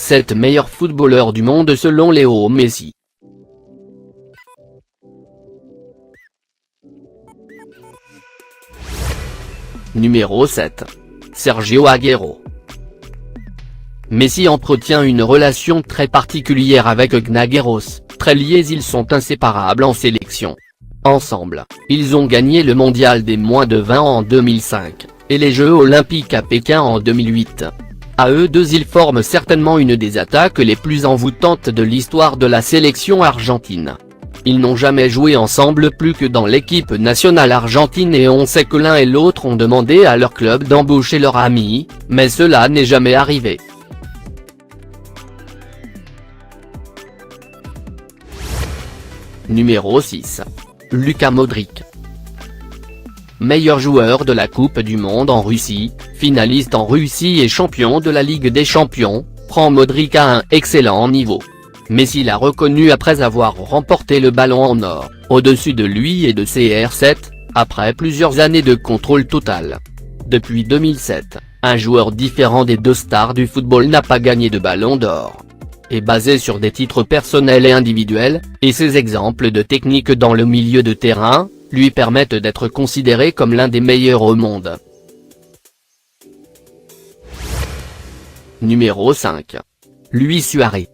7 meilleurs footballeurs du monde selon Léo Messi. Numéro 7. Sergio Agüero. Messi entretient une relation très particulière avec Agüero, très liés, ils sont inséparables en sélection. Ensemble, ils ont gagné le mondial des moins de 20 ans en 2005, et les Jeux olympiques à Pékin en 2008. À eux deux ils forment certainement une des attaques les plus envoûtantes de l'histoire de la sélection argentine. Ils n'ont jamais joué ensemble plus que dans l'équipe nationale argentine et on sait que l'un et l'autre ont demandé à leur club d'embaucher leur ami, mais cela n'est jamais arrivé. Numéro 6. Luka Modric. Meilleur joueur de la Coupe du Monde en Russie, finaliste en Russie et champion de la Ligue des Champions, prend Modric à un excellent niveau. Messi l'a reconnu après avoir remporté le ballon en or, au-dessus de lui et de CR7, après plusieurs années de contrôle total. Depuis 2007, un joueur différent des deux stars du football n'a pas gagné de ballon d'or. Est basé sur des titres personnels et individuels, et ses exemples de technique dans le milieu de terrain, lui permettent d'être considéré comme l'un des meilleurs au monde. Numéro 5. Luis Suarez.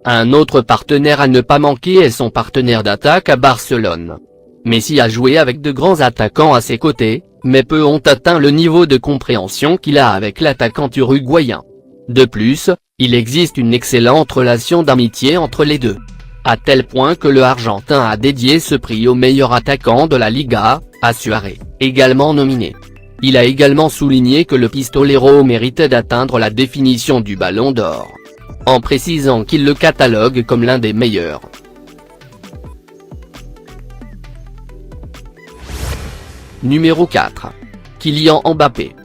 Un autre partenaire à ne pas manquer est son partenaire d'attaque à Barcelone. Messi a joué avec de grands attaquants à ses côtés, mais peu ont atteint le niveau de compréhension qu'il a avec l'attaquant uruguayen. De plus, il existe une excellente relation d'amitié entre les deux. À tel point que le Argentin a dédié ce prix au meilleur attaquant de la Liga, à Suarez, également nominé. Il a également souligné que le pistolero méritait d'atteindre la définition du ballon d'or, en précisant qu'il le catalogue comme l'un des meilleurs. Numéro 4. Kylian Mbappé.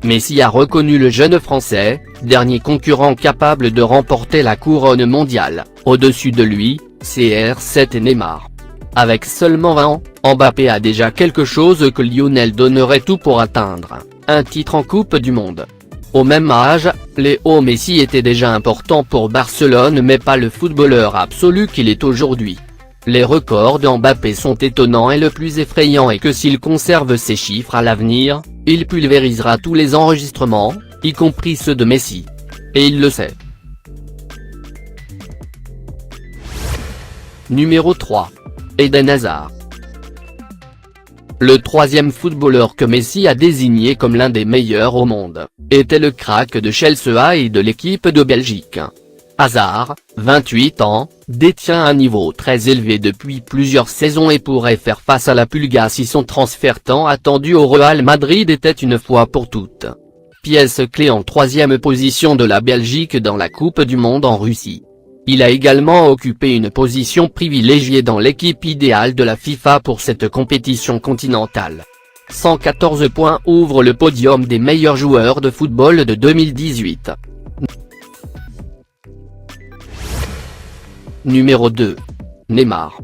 Messi a reconnu le jeune Français, dernier concurrent capable de remporter la couronne mondiale, au-dessus de lui, CR7 et Neymar. Avec seulement 20 ans, Mbappé a déjà quelque chose que Lionel donnerait tout pour atteindre, un titre en Coupe du Monde. Au même âge, Léo Messi était déjà important pour Barcelone mais pas le footballeur absolu qu'il est aujourd'hui. Les records d'Mbappé sont étonnants et le plus effrayant est que s'il conserve ces chiffres à l'avenir, il pulvérisera tous les enregistrements, y compris ceux de Messi. Et il le sait. Numéro 3. Eden Hazard. Le troisième footballeur que Messi a désigné comme l'un des meilleurs au monde, était le crack de Chelsea et de l'équipe de Belgique. Hazard, 28 ans, détient un niveau très élevé depuis plusieurs saisons et pourrait faire face à la Pulga si son transfert tant attendu au Real Madrid était une fois pour toutes. Pièce clé en troisième position de la Belgique dans la Coupe du Monde en Russie. Il a également occupé une position privilégiée dans l'équipe idéale de la FIFA pour cette compétition continentale. 114 points ouvrent le podium des meilleurs joueurs de football de 2018. Numéro 2. Neymar.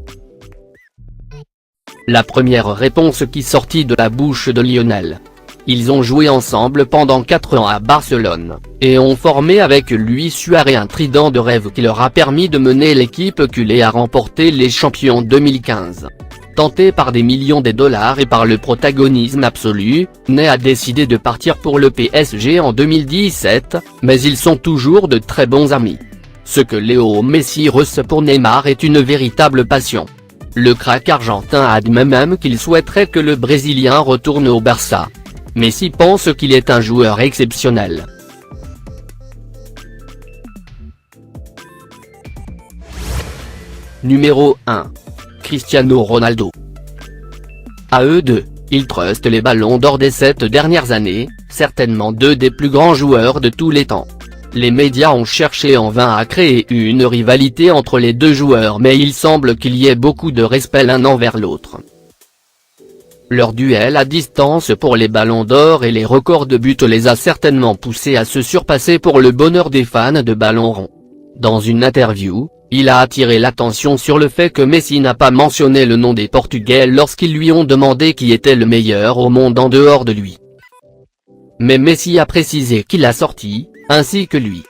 La première réponse qui sortit de la bouche de Lionel. Ils ont joué ensemble pendant 4 ans à Barcelone, et ont formé avec lui Suarez un trident de rêve qui leur a permis de mener l'équipe culée à remporter les champions 2015. Tenté par des millions de dollars et par le protagonisme absolu, Ney a décidé de partir pour le PSG en 2017, mais ils sont toujours de très bons amis. Ce que Léo Messi ressent pour Neymar est une véritable passion. Le crack argentin admet même qu'il souhaiterait que le Brésilien retourne au Barça. Messi pense qu'il est un joueur exceptionnel. Numéro 1. Cristiano Ronaldo. À eux deux, ils trustent les ballons d'or des 7 dernières années, certainement deux des plus grands joueurs de tous les temps. Les médias ont cherché en vain à créer une rivalité entre les deux joueurs mais il semble qu'il y ait beaucoup de respect l'un envers l'autre. Leur duel à distance pour les ballons d'or et les records de buts les a certainement poussés à se surpasser pour le bonheur des fans de ballon rond. Dans une interview, il a attiré l'attention sur le fait que Messi n'a pas mentionné le nom des Portugais lorsqu'ils lui ont demandé qui était le meilleur au monde en dehors de lui. Mais Messi a précisé qu'il a sorti ainsi que lui.